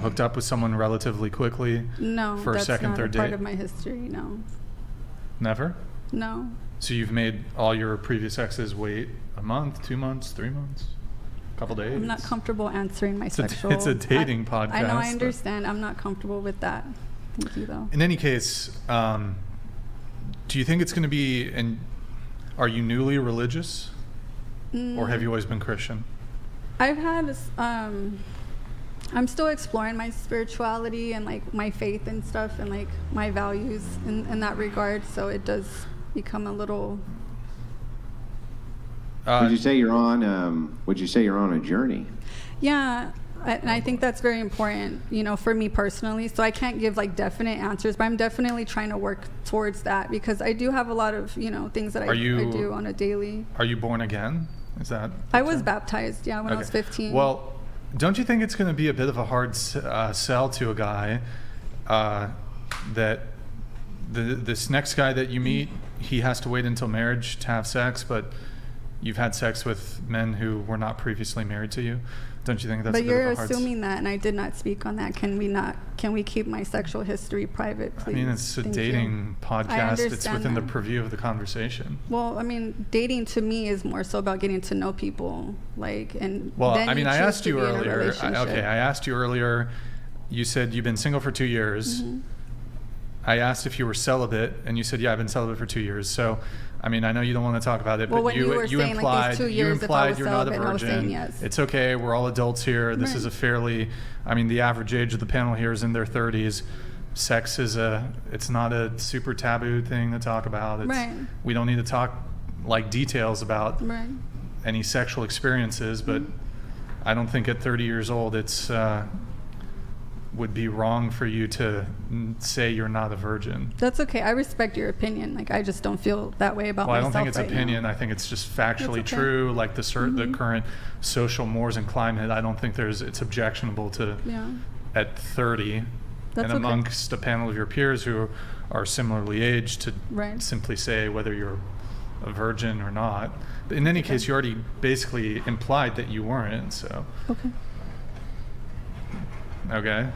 hooked up with someone relatively quickly? No, for a second, third date? That's not a part of my history, no. Never? No. So you've made all your previous exes wait a month, 2 months, 3 months, a couple days? I'm not comfortable answering my sexual... It's a dating podcast. I know, I understand. I'm not comfortable with that. Thank you, though. In any case, do you think it's going to be... And are you newly religious? Or have you always been Christian? I've had... I'm still exploring my spirituality and like my faith and stuff and like my values in that regard. So it does become a little... Would you say you're on a journey? Yeah, and I think that's very important, for me personally. So I can't give like definite answers, but I'm definitely trying to work towards that because I do have a lot of, things that I do on a daily. Are you born again? Is that... I was baptized, when I was 15. Well, don't you think it's going to be a bit of a hard sell to a guy that this next guy that you meet, he has to wait until marriage to have sex, but you've had sex with men who were not previously married to you? Don't you think that's a bit of a hard... But you're assuming that, and I did not speak on that. Can we keep my sexual history private, please? I mean, it's a dating podcast. It's within the purview of the conversation. Well, I mean, dating to me is more so about getting to know people, Well, I mean, I asked you earlier. I asked you earlier. You said you've been single for 2 years. Mm-hmm. I asked if you were celibate, and you said, "Yeah, I've been celibate for 2 years." So, I mean, I know you don't want to talk about it, but you implied you're not a virgin. Yes. It's okay. We're all adults here. This is a fairly, the average age of the panel here is in their 30s. Sex it's not a super taboo thing to talk about. We don't need to talk like details about any sexual experiences, but I don't think at 30 years old it's would be wrong for you to say you're not a virgin. That's okay. I respect your opinion. I just don't feel that way about myself. I don't think it's right opinion. Now. I think it's just factually true. Like the current social mores and climate, I don't think it's objectionable to at 30 and amongst a panel of your peers who are similarly aged to simply say whether you're a virgin or not. But in any case, you already basically implied that you weren't. So. Okay.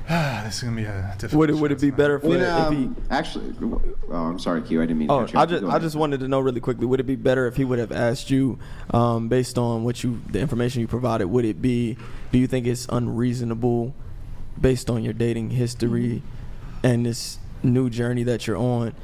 This is gonna be a difficult. Would it be better for if he actually? Oh, I'm sorry, Q. I didn't mean to. I just wanted to know really quickly. Would it be better if he would have asked you, based on the information you provided? Would it be? Do you think it's unreasonable, based on your dating history, and this new journey that you're on,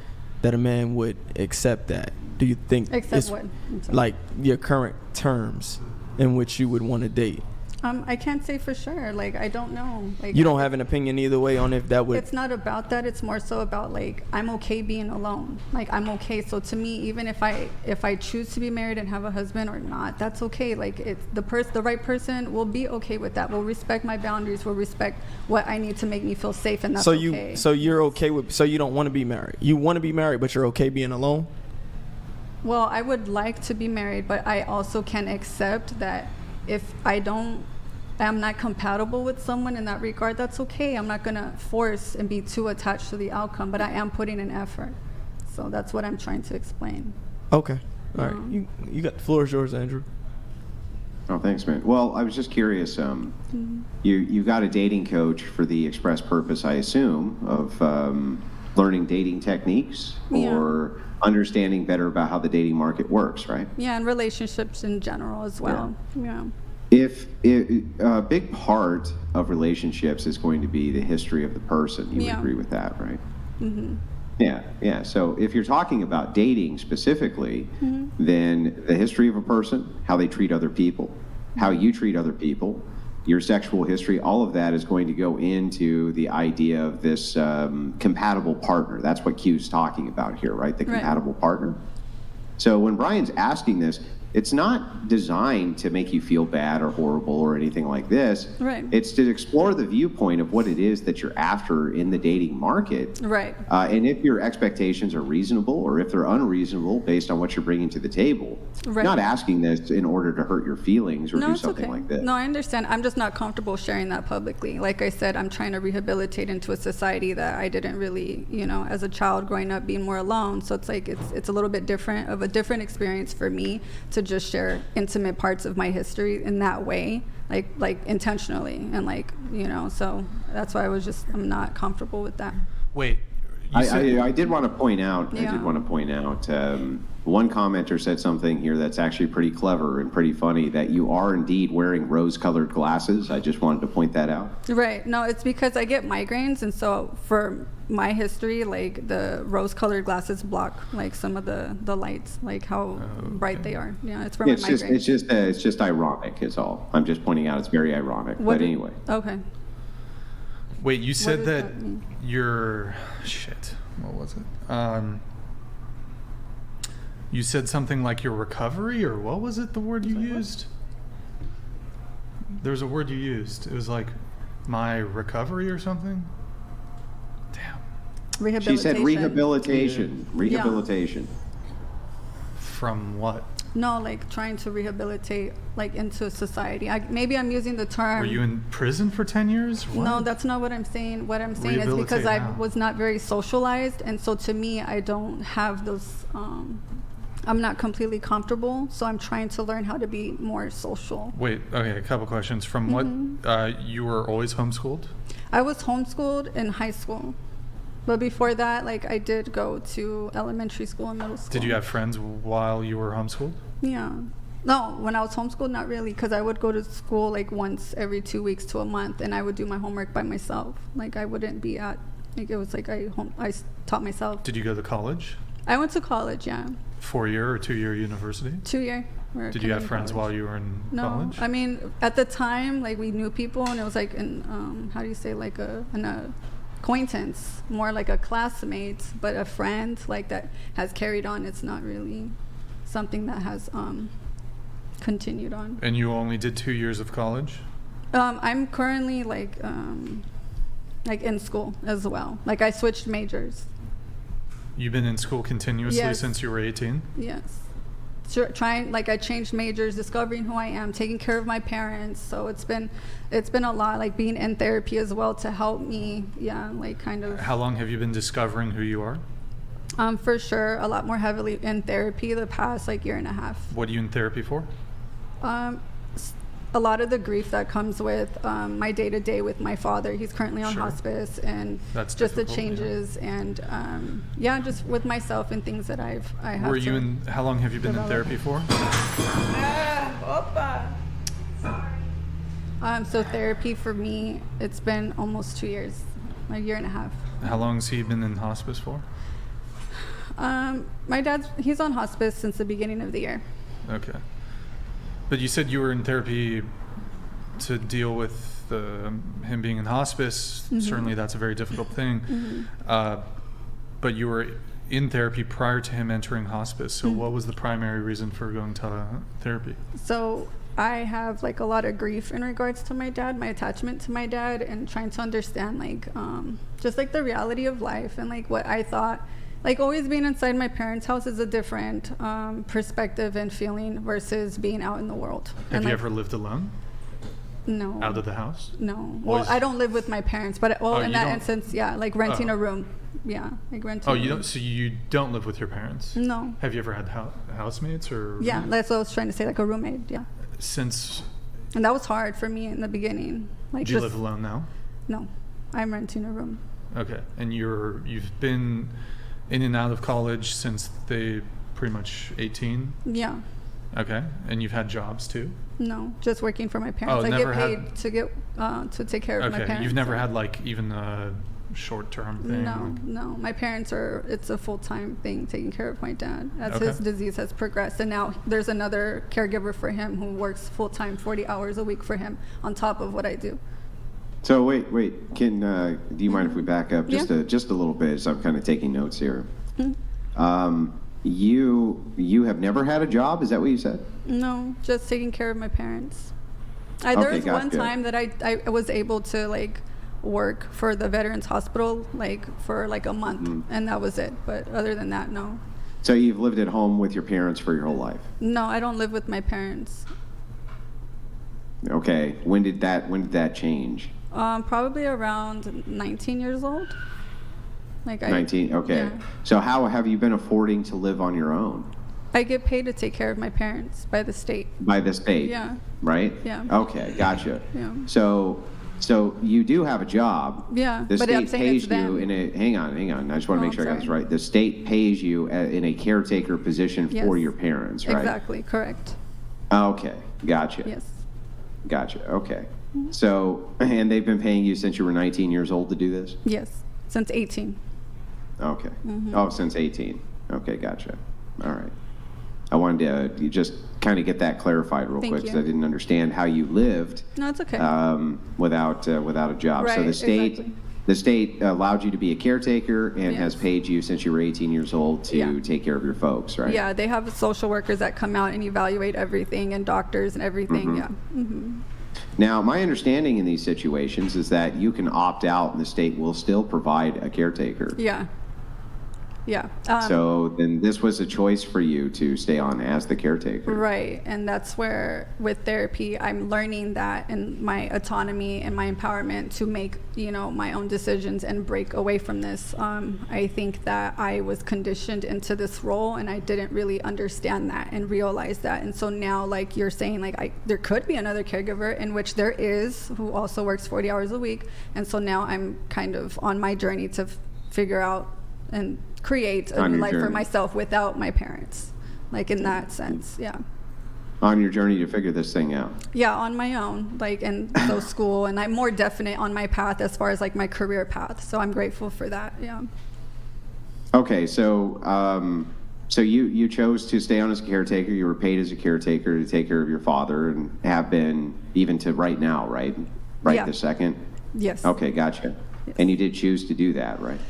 that a man would accept that? Do you think accept what? Like your current terms in which you would want to date? I can't say for sure. I don't know. You don't have an opinion either way on if that would... It's not about that. It's more so about, I'm okay being alone. I'm okay. So to me, even if I choose to be married and have a husband or not, that's okay. It's the right person will be okay with that. Will respect my boundaries. Will respect what I need to make me feel safe, and that's okay. So you're okay with... So you don't want to be married. You want to be married, but you're okay being alone? Well, I would like to be married, but I also can accept that if I'm not compatible with someone in that regard, that's okay. I'm not going to force and be too attached to the outcome, but I am putting an effort. So that's what I'm trying to explain. Okay. All right. You got the floor is yours, Andrew. Oh, thanks, man. Well, I was just curious. You got a dating coach for the express purpose, I assume, of learning dating techniques or understanding better about how the dating market works, right? Yeah, and relationships in general as well. Yeah. If a big part of relationships is going to be the history of the person, you would agree with that, right? Mm-hmm. Yeah. So if you're talking about dating specifically, then the history of a person, how they treat other people, how you treat other people, your sexual history, all of that is going to go into the idea of this compatible partner. That's what Q's talking about here, right? The compatible partner. So when Brian's asking this, it's not designed to make you feel bad or horrible or anything like this. Right. It's to explore the viewpoint of what it is that you're after in the dating market. Right. And if your expectations are reasonable or if they're unreasonable based on what you're bringing to the table. Right. Not asking this in order to hurt your feelings or do something like this. No, I understand. I'm just not comfortable sharing that publicly. Like I said, I'm trying to rehabilitate into a society that I didn't really, as a child growing up being more alone. So it's a little bit different experience for me to just share intimate parts of my history in that way, like intentionally, and like, you know, so that's why I'm not comfortable with that. Wait, I did want to point out. One commenter said something here that's actually pretty clever and pretty funny, that you are indeed wearing rose-colored glasses. I just wanted to point that out. Right. No, it's because I get migraines, and so for my history, like the rose-colored glasses block like some of the lights, like how bright they are. Yeah, it's for my migraines. It's just ironic is all. I'm just pointing out it's very ironic. But anyway. Okay. Wait, you said that you're shit. What was it? You said something like your recovery, or what was it? The word you used? There was a word you used. It was like my recovery or something. Damn. Rehabilitation. She said rehabilitation. Yeah. Rehabilitation. From what? No, like trying to rehabilitate, like into society. Maybe I'm using the term. Were you in prison for 10 years? What? No, that's not what I'm saying. What I'm saying is because I was not very socialized, and so to me, I don't have those. I'm not completely comfortable, so I'm trying to learn how to be more social. Wait, okay, a couple questions. From what, you were always homeschooled? I was homeschooled in high school. But before that, like, I did go to elementary school and middle school. Did you have friends while you were homeschooled? Yeah. No, when I was homeschooled, not really, because I would go to school like once every 2 weeks to a month, and I would do my homework by myself. Like, I wouldn't be at, like, it was like I taught myself. Did you go to college? I went to college, yeah. 4-year or 2-year university? 2-year. Did you have friends while you were in college? No, I mean, at the time, like, we knew people, and it was like an, how do you say, like an acquaintance, more like a classmate, but a friend, like, that has carried on. It's not really something that has continued on. And you only did 2 years of college? I'm currently, like in school as well. Like, I switched majors. You've been in school continuously since you were 18? Yes. I changed majors, discovering who I am, taking care of my parents. So it's been a lot, like being in therapy as well to help me. Yeah, like kind of. How long have you been discovering who you are? For sure, a lot more heavily in therapy the past like year and a half. What are you in therapy for? A lot of the grief that comes with my day-to-day with my father. He's currently on hospice, and that's just the changes, and just with myself and things that I have. Were you in? How long have you been in therapy for? So therapy for me, it's been almost 2 years, a year and a half. How long has he been in hospice for? My he's on hospice since the beginning of the year. Okay. But you said you were in therapy to deal with him being in hospice. Mm-hmm. Certainly that's a very difficult thing. Mm-hmm. But you were in therapy prior to him entering hospice. So what was the primary reason for going to therapy? So I have like a lot of grief in regards to my dad, my attachment to my dad, and trying to understand like just like the reality of life, and like what I thought. Like, always being inside my parents' house is a different perspective and feeling versus being out in the world. Have you ever lived alone? No. Out of the house? No. Well, I don't live with my parents, but in that instance, yeah, like renting a room. Yeah, like renting. Oh, you don't? So you don't live with your parents? No. Have you ever had housemates or? Yeah, that's what I was trying to say, like a roommate. Yeah. And that was hard for me in the beginning. Like, do you live alone now? No, I'm renting a room. Okay, and you've been in and out of college since they pretty much 18? Yeah. Okay, and you've had jobs too? No, just working for my parents. I get paid to take care of my parents. Okay, you've never had like even a short-term thing? No. My parents it's a full-time thing, taking care of my dad as his disease has progressed, and now there's another caregiver for him who works full-time, 40 hours a week for him on top of what I do. So wait. Do you mind if we back up just a little bit? So I'm kind of taking notes here. Mm-hmm. You have never had a job? Is that what you said? No, just taking care of my parents. There was one time that I was able to like work for the Veterans Hospital like for like a month, and that was it. But other than that, no. So you've lived at home with your parents for your whole life? No, I don't live with my parents. Okay. When did that change? Probably around 19 years old. 19, okay. Yeah. So how have you been affording to live on your own? I get paid to take care of my parents by the state. By the state? Yeah. Right? Yeah. Okay, gotcha. Yeah. So you do have a job. Yeah, The but I'm state saying pays it's them. you in a, hang on. I just want to Oh, make sure I got this sorry. right. The state pays you in a caretaker position Yes. for your parents, right? Exactly, correct. Okay, gotcha. Yes. Gotcha, okay. So, and they've been paying you since you were 19 years old to do this? Yes, since 18. Okay. Oh, since 18. Okay, gotcha. All right. I wanted to just kind of get that clarified real Thank quick because you. I didn't understand how you lived No, it's okay. without a job. So Right, the state allowed you to be a caretaker and has Yes. paid you since you were 18 years old to Yeah. take care of your folks, right? Yeah, they have social workers that come out and evaluate everything, and doctors and everything. Yeah. Now, my understanding in these situations is that you can opt out and the state will still provide a caretaker. Yeah. Yeah. So then this was a choice for you to stay on as the caretaker. Right, and that's where with therapy I'm learning that and my autonomy and my empowerment to make my own decisions and break away from this. I think that I was conditioned into this role and I didn't really understand that and realize that, and so now, like you're saying, like there could be another caregiver, in which there is, who also works 40 hours a week, and so now I'm kind of on my journey to figure out and create a new life for myself without my parents, like in that sense. Yeah. On your journey to figure this thing out. Yeah, on my own, like, and so school, and I'm more definite on my path as far as like my career path, so I'm grateful for that. Yeah. Okay, so you chose to stay on as a caretaker. You were paid as a caretaker to take care of your father, and have been even to right now, right Yeah. this second. Yes. Okay, gotcha. Yes. And you did choose to do that, right?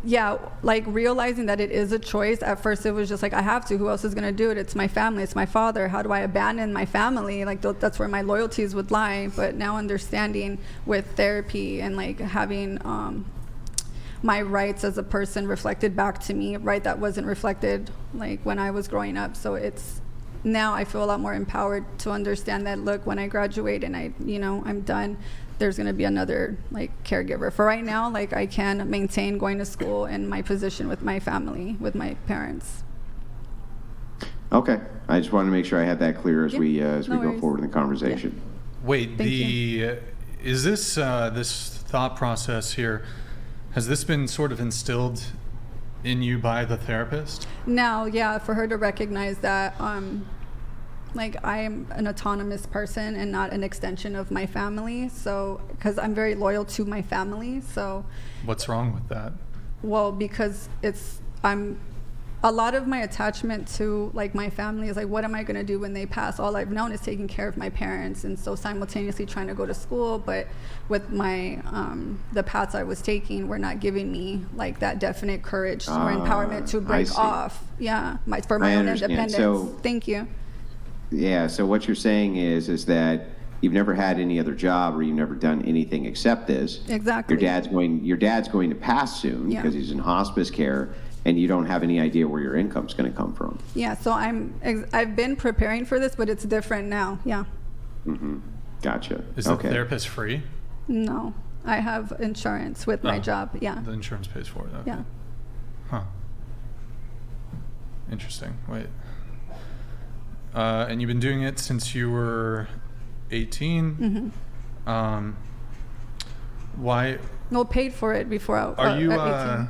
Yeah, like realizing that it is a choice. At first it was just like, I have to, who else is going to do it? It's my family, it's my father. How do I abandon my family? Like that's where my loyalties would lie. But now understanding with therapy and like having my rights as a person reflected back to me, right, that wasn't reflected like when I was growing up. So it's, now I feel a lot more empowered to understand that, look, when I graduate and I'm done, there's going to be another like caregiver. For right now, like I can maintain going to school and my position with my family, with my parents. Okay, I just wanted to make sure I had that clear as we go worries. forward in the conversation. Yeah. Wait, is this this thought process here, has this been sort of instilled in you by the therapist? Now, yeah, for her to recognize that like I am an autonomous person and not an extension of my family. So, because I'm very loyal to my family. So, what's wrong with that? Well, because I'm a lot of my attachment to like my family is like, what am I going to do when they pass? All I've known is taking care of my parents, and so simultaneously trying to go to school, but with my the paths I was taking were not giving me like that definite courage or empowerment to break off. Yeah, for my own independence. So, thank you. Yeah, so what you're saying is that you've never had any other job, or you've never done anything except this. Exactly. Your dad's going to pass soon because he's in hospice care, and you don't have any idea where your income's going to come from. Yeah, so I've been preparing for this, but it's different now. Yeah. Mm-hmm. Gotcha. Is the therapist free? No, I have insurance with my job. Yeah. The insurance pays for it. Okay. Yeah. Huh. Interesting. Wait. And you've been doing it since you were 18. Mm-hmm. Why? No, paid for it before I Are you? at 18.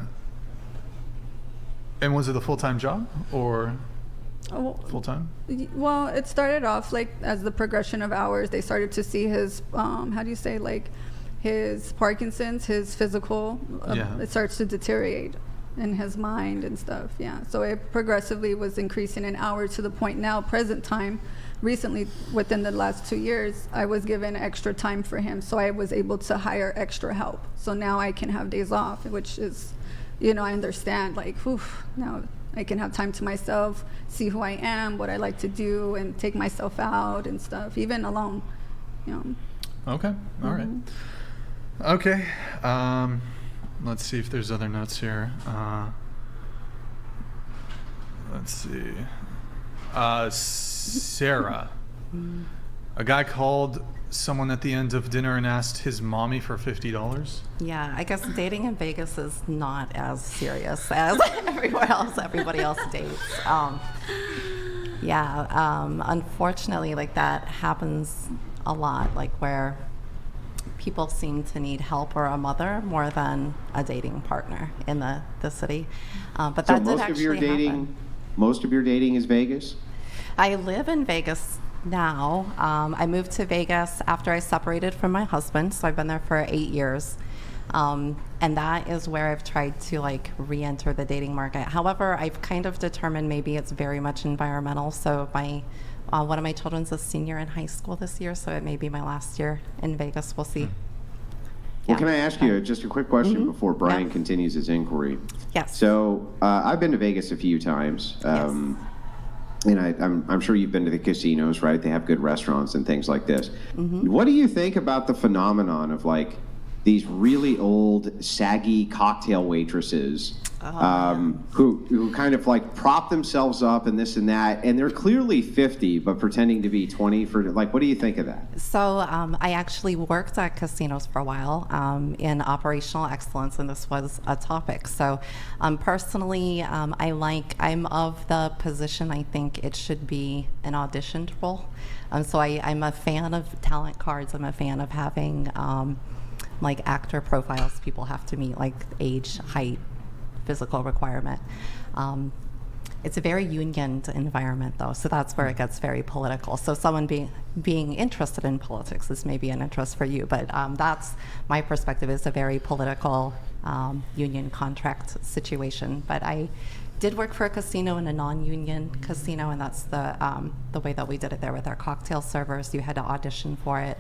And was it a full-time job or full-time? Well, it started off like as the progression of hours. They started to see his like his Parkinson's, his physical. It starts to deteriorate in his mind and stuff. Yeah, so it progressively was increasing in hours to the point now, present time. Recently, within the last 2 years, I was given extra time for him, so I was able to hire extra help. So now I can have days off, which is, I understand, like, now I can have time to myself, see who I am, what I like to do, and take myself out and stuff, even alone, Okay, all right. Okay, let's see if there's other notes here. Let's see. Sarah. A guy called someone at the end of dinner and asked his mommy for $50. Yeah, I guess dating in Vegas is not as serious as everybody else dates. Yeah, unfortunately, like that happens a lot, like where people seem to need help or a mother more than a dating partner in the city. But So that did actually happen. Most of your dating is Vegas? I live in Vegas now. I moved to Vegas after I separated from my husband, so I've been there for 8 years. And that is where I've tried to like re-enter the dating market. However, I've kind of determined maybe it's very much environmental. So one of my children's a senior in high school this year, so it may be my last year in Vegas. We'll see. Well, can I ask you just a quick question before Brian continues his inquiry? Yes. So I've been to Vegas a few times. And I'm sure you've been to the casinos, right? They have good restaurants and things like this. What do you think about the phenomenon of like these really old, saggy cocktail waitresses who kind of like prop themselves up and this and that, and they're clearly 50 but pretending to be 20 for like, what do you think of that? So I actually worked at casinos for a while in operational excellence, and this was a topic. So personally, I'm of the position I think it should be an auditioned role. So I'm a fan of talent cards. I'm a fan of having like actor profiles people have to meet, like age, height, physical requirement. It's a very unioned environment, though, so that's where it gets very political. So someone being interested in politics is maybe an interest for you, but that's my perspective, is a very political union contract situation. But I did work for a casino in a non-union casino, and that's the way that we did it there with our cocktail servers. You had to audition for it.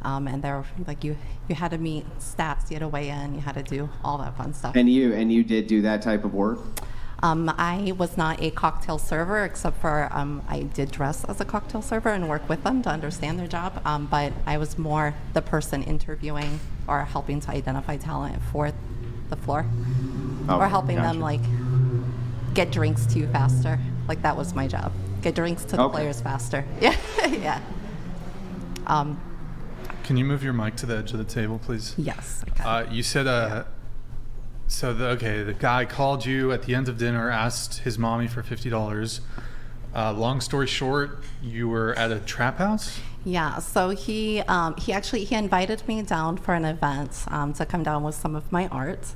And there, like you had to meet stats, you had to weigh in, you had to do all that fun stuff. And you did do that type of work? I was not a cocktail server, except for I did dress as a cocktail server and work with them to understand their job. But I was more the person interviewing or helping to identify talent for the floor, or helping them like get drinks to you faster. Like that was my job. Get drinks to the players faster. Yeah, yeah. Can you move your mic to the edge of the table, please? Yes, I can. You said, the guy called you at the end of dinner, asked his mommy for $50. Long story short, you were at a trap house? Yeah, so he invited me down for an event to come down with some of my art.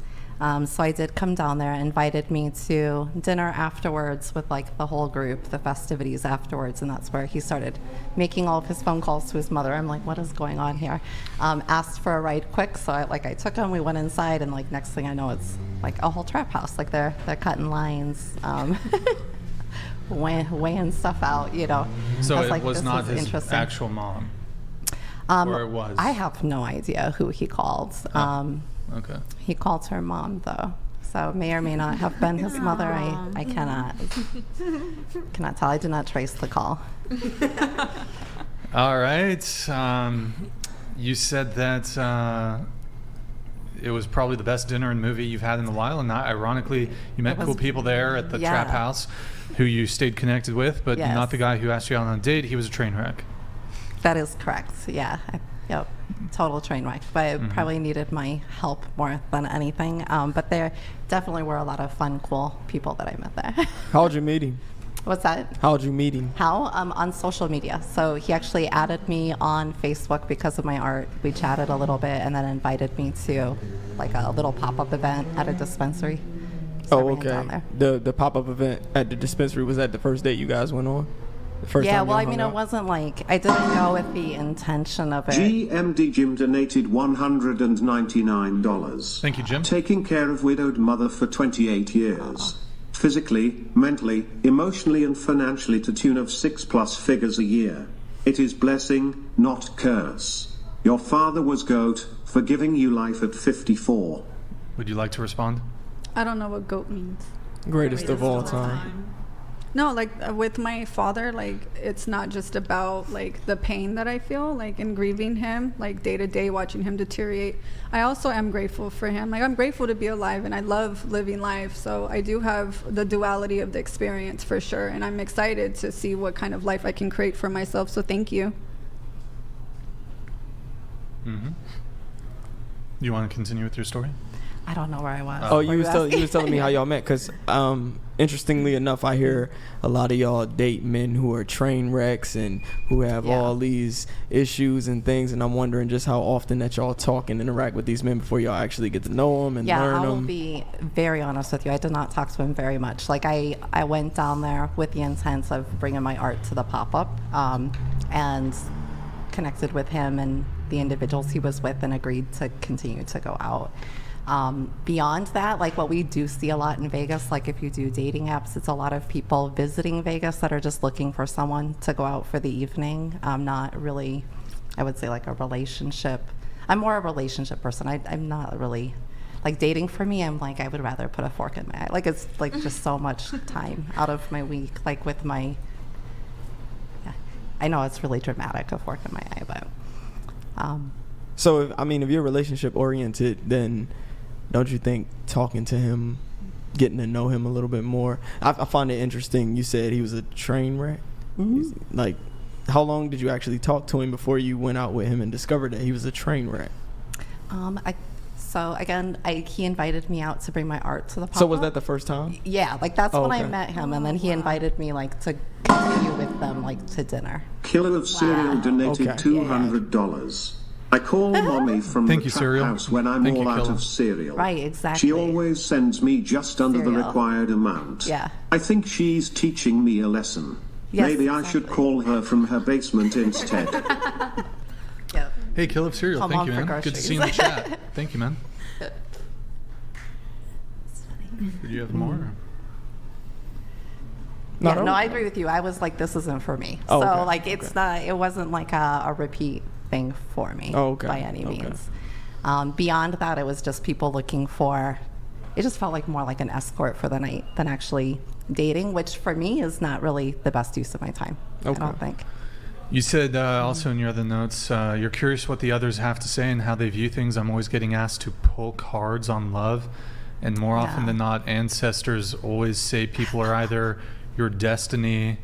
So I did come down there, invited me to dinner afterwards with like the whole group, the festivities afterwards, and that's where he started making all of his phone calls to his mother. I'm like, what is going on here? Asked for a ride quick, so I took him, we went inside, and like next thing I know, it's like a whole trap house. Like they're cutting lines, weighing stuff out, you know. So it like, was not his actual mom? Or it was? I have no idea who he called. Okay. He called her mom, though, so it may or may not have been his mother. I cannot tell. I did not trace the call. All right. You said that it was probably the best dinner and movie you've had in a while, and not ironically, you met cool people there at the trap house who you stayed connected with, but not the guy who asked you out on a date. He was a train wreck. That is correct. Yeah. Yep. Total train wreck, but it probably needed my help more than anything. But there definitely were a lot of fun, cool people that I met there. How'd you meet him? What's that? How'd you meet him? How? On social media. So he actually added me on Facebook because of my art. We chatted a little bit and then invited me to like a little pop-up event at a dispensary. So I ran down there. The pop-up event at the dispensary, was that the first date you guys went on? Yeah, well, I mean, it wasn't like, I didn't go with the intention of it. GMD Jim donated $199. Thank you, Jim. Taking care of widowed mother for 28 years. Physically, mentally, emotionally and financially to tune of 6+ figures a year. It is blessing, not curse. Your father was GOAT for giving you life at 54. Would you like to respond? I don't know what GOAT means. Greatest of all time. No, like with my father, like it's not just about like the pain that I feel like in grieving him, like day to day watching him deteriorate. I also am grateful for him. Like I'm grateful to be alive and I love living life. So I do have the duality of the experience for sure. And I'm excited to see what kind of life I can create for myself. So thank you. You want to continue with your story? I don't know where I was. Oh, you was telling me how y'all met, because interestingly enough, I hear a lot of y'all date men who are train wrecks and who have all these issues and things, and I'm wondering just how often that y'all talk and interact with these men before y'all actually get to know them and learn them. Yeah, I will be very honest with you. I did not talk to him very much. Like, I went down there with the intent of bringing my art to the pop-up, and connected with him and the individuals he was with and agreed to continue to go out. Beyond that, like what we do see a lot in Vegas, like if you do dating apps, it's a lot of people visiting Vegas that are just looking for someone to go out for the evening. Not really, I would say, like a relationship. I'm more a relationship person. I'm not really, like dating for me, I'm like, I would rather put a fork in my eye. Like it's like just so much time out of my week, like with my, I know it's really dramatic, a fork in my eye, but. So, if you're relationship oriented, then don't you think talking to him, getting to know him a little bit more? I find it interesting. You said he was a train wreck. Mm-hmm. Like, how long did you actually talk to him before you went out with him and discovered that he was a train wreck? So again, he invited me out to bring my art to the pop-up. So was that the first time? Yeah, like that's when I met him, and then he invited me like to continue with them like to dinner. Killer of Cereal donated $200. I call Mommy from the trap house when I'm all out of cereal. Right, exactly. She always sends me just under the required amount. Yeah. I think she's teaching me a lesson. Yes, Maybe I should call her from her basement instead. Yep. Hey, Kill of Cereal, thank you, man. Good to see you in the chat. Thank you, man. Do you have more? No, I agree with you. I was like, this isn't for me. Oh, so okay. like, it's not. It wasn't like a repeat thing for me by any means. Beyond that, it was just people looking for. It just felt like more like an escort for the night than actually dating, which for me is not really the best use of my time. I don't think. You said also in your other notes, you're curious what the others have to say and how they view things. I'm always getting asked to pull cards on love. And more often than not, ancestors always say people are either your destiny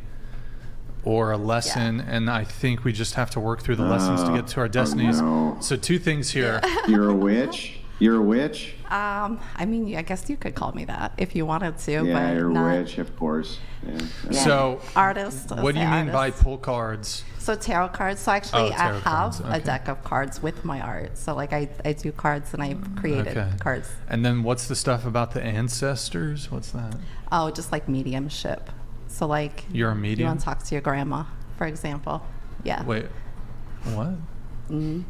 or a lesson. And I think we just have to work through the lessons to get to our destinies. No. So 2 things here. You're a witch? You're a witch? I mean, I guess you could call me that if you wanted to. Yeah, but you're not, a witch, of course. Yeah. So, artist. What do you mean by pull cards? So tarot cards. So actually, I have cards. Okay. a deck of cards with my art. So like I do cards and I've created cards. And then what's the stuff about the ancestors? What's that? Oh, just like mediumship. So like you're a medium? You want to talk to your grandma, for example. Yeah. Wait, what? Mm-hmm.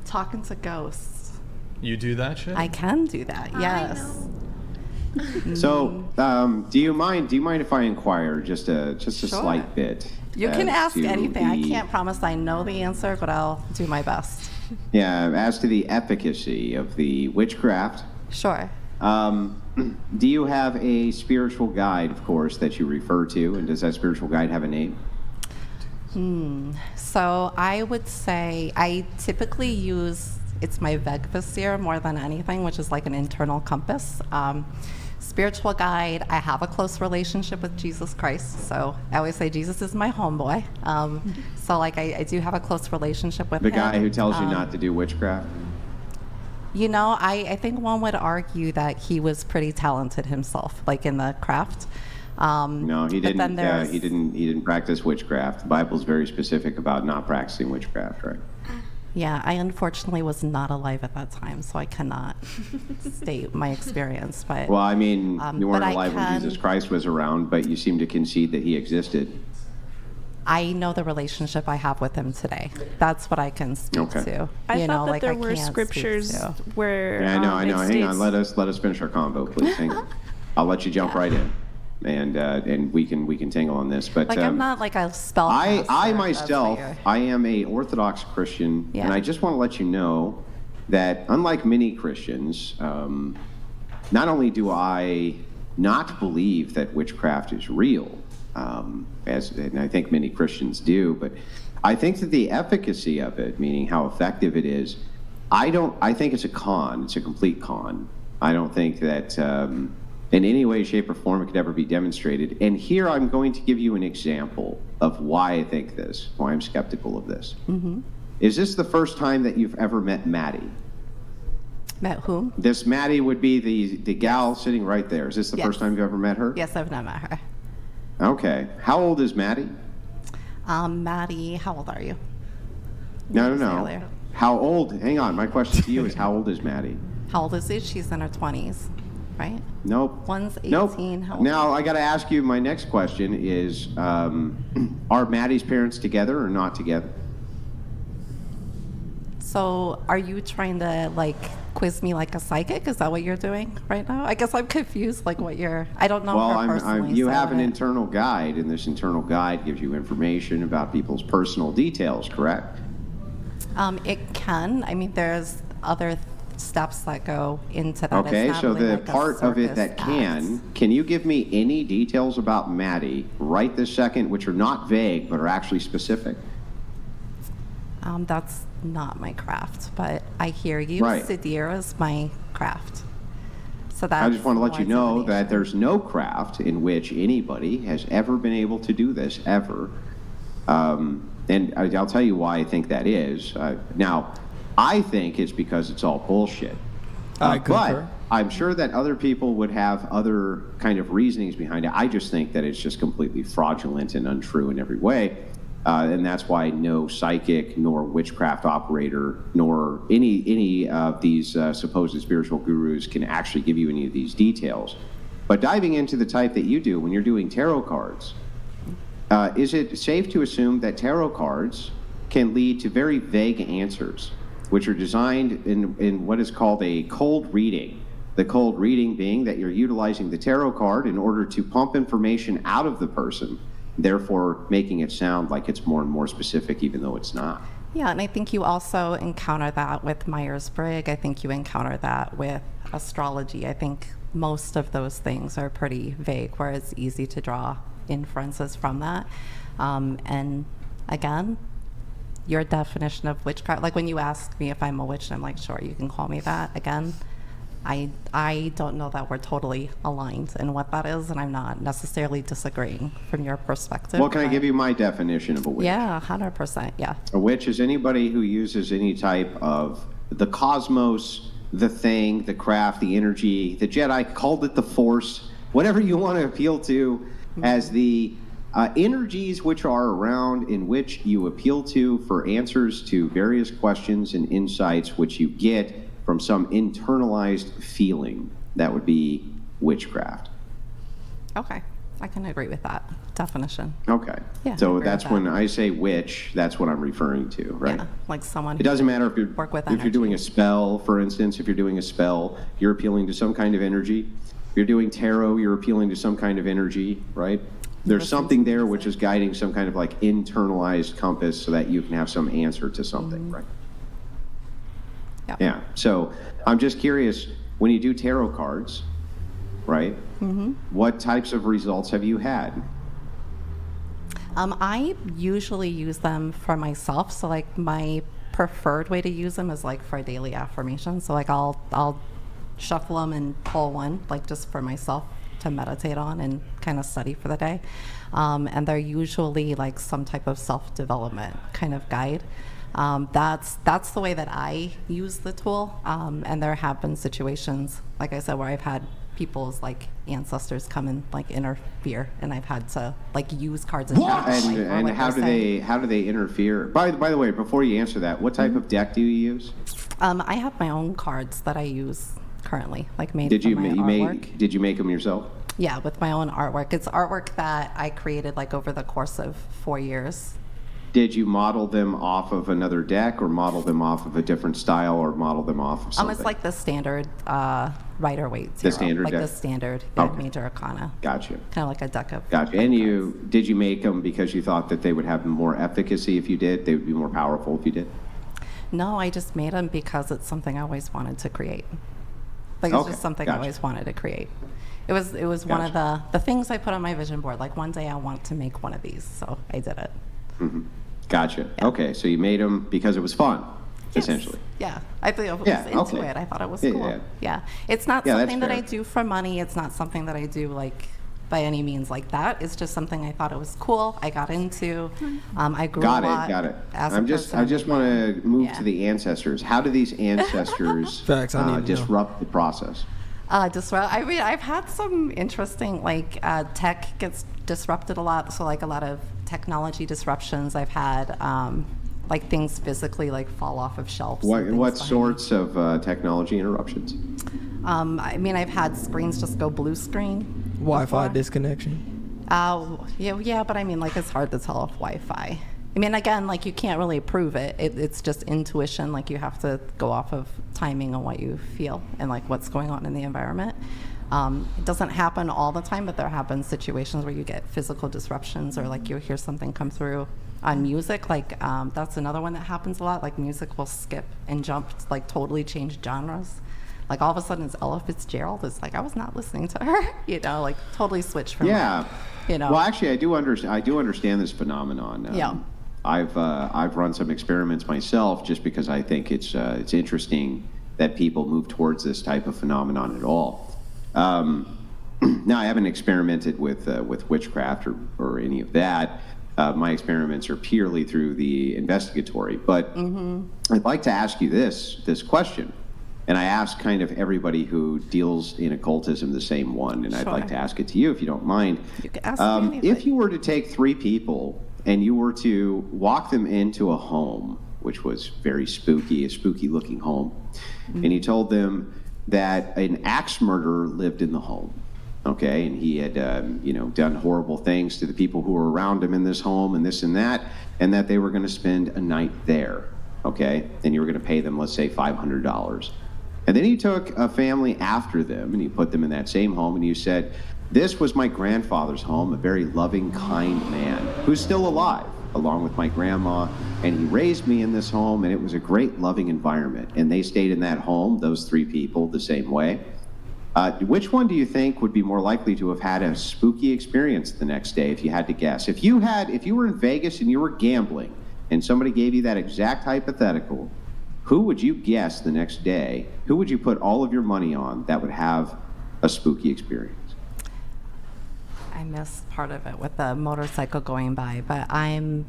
Talking to ghosts. You do that shit? I can do that. Yes. So, do you mind if I inquire just a slight bit? You can ask anything. I can't promise I know the answer, but I'll do my best. Yeah, as to the efficacy of the witchcraft. Sure. Do you have a spiritual guide, of course, that you refer to, and does that spiritual guide have a name? So I would say I typically use, it's my Vegvasir more than anything, which is like an internal compass. Spiritual guide, I have a close relationship with Jesus Christ, so I always say Jesus is my homeboy. So like I do have a close relationship with him. The guy who tells you not to do witchcraft? You know, I think one would argue that he was pretty talented himself, like in the craft. No, he didn't. He didn't practice witchcraft. The Bible's very specific about not practicing witchcraft, right? Yeah, I unfortunately was not alive at that time, so I cannot state my experience. But well, I mean, you weren't alive when Jesus Christ was around, but you seem to concede that he existed. I know the relationship I have with him today. That's what I can speak to. I thought that there were scriptures where I know. Hang on, let us finish our convo, please. Hang on. I'll let you jump right in, and we can tangle on this. But like I'm not like a spell. I myself, I am a Orthodox Christian, and I just want to let you know that unlike many Christians, not only do I not believe that witchcraft is real. And I think many Christians do, but I think that the efficacy of it, meaning how effective it is, I think it's a con. It's a complete con. I don't think that in any way, shape, or form it could ever be demonstrated. And here I'm going to give you an example of why I think this, why I'm skeptical of this. Mm-hmm. Is this the first time that you've ever met Maddie? Met whom? This Maddie would be the gal sitting right there. Is this the first time you've ever met her? Yes, I've not met her. Okay. How old is Maddie? Maddie, how old are you? No. How old? Hang on. My question to you is, how old is Maddie? How old is she? She's in her 20s, right? Nope. One's 18. Nope. How old? Now, I got to ask you, my next question is, are Maddie's parents together or not together? So are you trying to, like, quiz me like a psychic? Is that what you're doing right now? I guess I'm confused, like, what you're... I don't know her personally. You have an internal guide, and this internal guide gives you information about people's personal details, correct? It can. I mean, there's other steps that go into that. Okay, it's not so really the like part of it that can you give me any details about Maddie right this second, which are not vague, but are actually specific? That's not my craft, but I hear you. Right. Sidir is my craft. So that I just want to let you know that there's no craft in which anybody has ever been able to do this, ever. And I'll tell you why I think that is. Now, I think it's because it's all bullshit. But I'm sure that other people would have other kind of reasonings behind it. I just think that it's just completely fraudulent and untrue in every way. And that's why no psychic nor witchcraft operator nor any of these supposed spiritual gurus can actually give you any of these details. But diving into the type that you do when you're doing tarot cards, is it safe to assume that tarot cards can lead to very vague answers, which are designed in what is called a cold reading? The cold reading being that you're utilizing the tarot card in order to pump information out of the person, therefore making it sound like it's more and more specific, even though it's not. Yeah, and I think you also encounter that with Myers-Briggs. I think you encounter that with astrology. I think most of those things are pretty vague, where it's easy to draw inferences from that. And again, your definition of witchcraft, like when you ask me if I'm a witch, I'm like, sure, you can call me that. Again, I don't know that we're totally aligned in what that is, and I'm not necessarily disagreeing from your perspective. Well, can I give you my definition of a witch? Yeah, 100%, yeah. A witch is anybody who uses any type of the cosmos, the thing, the craft, the energy. The Jedi called it the Force, whatever you want to appeal to as the energies which are around, in which you appeal to for answers to various questions and insights which you get from some internalized feeling. That would be witchcraft. Okay, I can agree with that definition. Okay. Yeah, So that's when I say witch, that's what I'm referring to, right? Yeah, like someone. It doesn't matter if you're doing a spell, for instance. If you're doing a spell, you're appealing to some kind of energy. If you're doing tarot, you're appealing to some kind of energy, right? There's something there which is guiding some kind of like internalized compass so that you can have some answer to something, right? Yeah. So I'm just curious, when you do tarot cards, right? What types of results have you had? I usually use them for myself. So like my preferred way to use them is like for a daily affirmation. So like I'll shuffle them and pull one, like just for myself to meditate on and kind of study for the day. And they're usually like some type of self-development kind of guide. That's the way that I use the tool. And there have been situations, like I said, where I've had people's like ancestors come and like interfere, and I've had to like use cards. And how do they interfere? By the way, before you answer that, what type of deck do you use? I have my own cards that I use currently, like made. Did you make them yourself? Yeah, with my own artwork. It's artwork that I created like over the course of 4 years. Did you model them off of another deck, or model them off of a different style, or model them off of something? It's like the standard Rider-Waite tarot. The standard like deck? the standard Major Arcana. Gotcha. Kind of like a deck of. Gotcha. And did you make them because you thought that they would have more efficacy if you did? They would be more powerful if you did? No, I just made them because it's something I always wanted to create. Like it's just something I always wanted to create. It was one of the things I put on my vision board. Like one day I want to make one of these, so I did it. Mm-hmm. Gotcha. Yeah. Okay, so you made them because it was fun, essentially. Yeah, I was into it. I thought it was cool. Yeah. It's not something that I do for money. It's not something that I do like by any means like that. It's just something I thought it was cool. I got into. I grew a lot. Got it. As I just want to move to the ancestors. How do these ancestors disrupt the process? I've had some interesting, like, tech gets disrupted a lot. So, like, a lot of technology disruptions. I've had, like, things physically, like, fall off of shelves. What sorts of technology interruptions? I've had screens just go blue screen. Wi-Fi disconnection. Yeah, but like, it's hard to tell off Wi-Fi. Again, like, you can't really prove it. It's just intuition. Like, you have to go off of timing on what you feel and, like, what's going on in the environment. It doesn't happen all the time, but there have been situations where you get physical disruptions, or, like, you'll hear something come through on music. Like, that's another one that happens a lot. Like, music will skip and jump, like, totally change genres. Like, all of a sudden it's Ella Fitzgerald. It's like, I was not listening to her, like, totally switched from Well, actually, I do understand this phenomenon. I've run some experiments myself, just because I think it's interesting that people move towards this type of phenomenon at all. Now, I haven't experimented with witchcraft or any of that. My experiments are purely through the investigatory. But I'd like to ask you this question, and I ask kind of everybody who deals in occultism the same one, and I'd like to ask it to you if you don't mind. You can ask me anything. If you were to take 3 people and you were to walk them into a home, which was very spooky, a spooky looking home, and you told them that an axe murderer lived in the home, okay, and he had done horrible things to the people who were around him in this home, and this and that they were going to spend a night there, okay, and you were going to pay them, let's say, $500. And then you took a family after them and you put them in that same home, and you said, this was my grandfather's home, a very loving, kind man who's still alive, along with my grandma, and he raised me in this home, and it was a great, loving environment. And they stayed in that home, those 3 people, the same way. Which one do you think would be more likely to have had a spooky experience the next day, if you had to guess? If you were in Vegas and you were gambling, and somebody gave you that exact hypothetical, who would you guess the next day? Who would you put all of your money on that would have a spooky experience? I missed part of it with the motorcycle going by, but I'm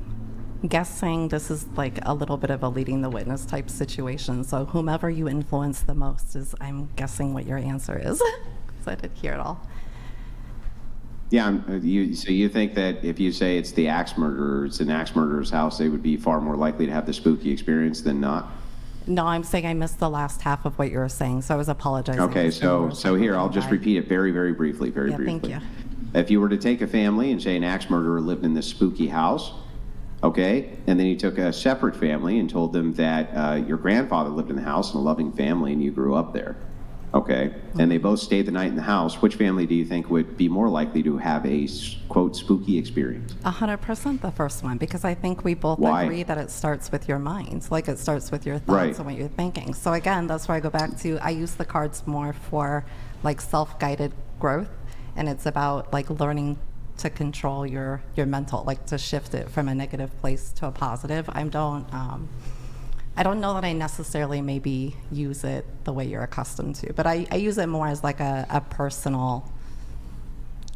guessing this is like a little bit of a leading the witness type situation. So whomever you influence the most is, I'm guessing, what your answer is, because I didn't hear it all. Yeah, so you think that if you say it's the axe murderer, it's an axe murderer's house, they would be far more likely to have the spooky experience than not? No, I'm saying I missed the last half of what you were saying, so I was apologizing. Okay, so here, I'll just repeat it very, very briefly, briefly. Thank you. If you were to take a family and say an axe murderer lived in this spooky house, okay, and then you took a separate family and told them that your grandfather lived in the house in a loving family and you grew up there, okay, and they both stayed the night in the house, which family do you think would be more likely to have a, quote, spooky experience? 100% the first one, because I think we both agree that it starts with your mind, like it starts with your thoughts and what you're thinking. So again, that's where I go back to, I use the cards more for like self-guided growth. And it's about like learning to control your mental, like to shift it from a negative place to a positive. I don't know that I necessarily maybe use it the way you're accustomed to, but I use it more as like a personal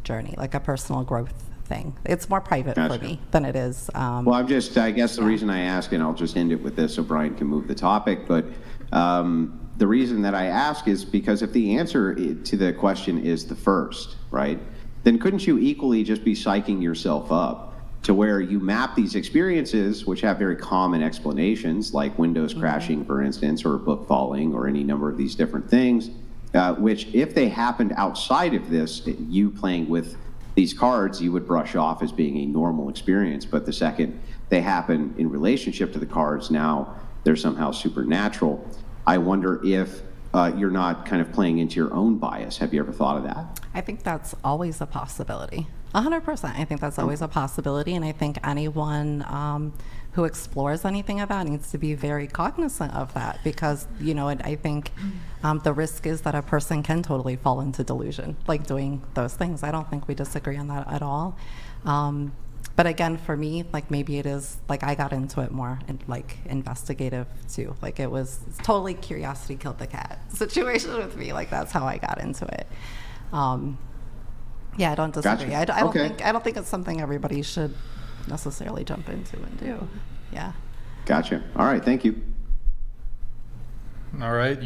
journey, like a personal growth thing. It's more private for me than it is. Well, I guess the reason I ask, and I'll just end it with this so Brian can move the topic, but the reason that I ask is because if the answer to the question is the first, right, then couldn't you equally just be psyching yourself up to where you map these experiences, which have very common explanations, like windows crashing, for instance, or a book falling, or any number of these different things, which if they happened outside of this, you playing with these cards, you would brush off as being a normal experience. But the second they happen in relationship to the cards, now they're somehow supernatural. I wonder if you're not kind of playing into your own bias. Have you ever thought of that? I think that's always a possibility. 100%. I think that's always a possibility. And I think anyone who explores anything of that needs to be very cognizant of that, because, I think the risk is that a person can totally fall into delusion, like doing those things. I don't think we disagree on that at all. But again, for me, like maybe it is like I got into it more and like investigative too. Like it's totally curiosity killed the cat situation with me. Like that's how I got into it. Yeah, I don't disagree. Gotcha. I don't think it's something everybody should necessarily jump into and do. Yeah. Gotcha. All right. Thank you. All right.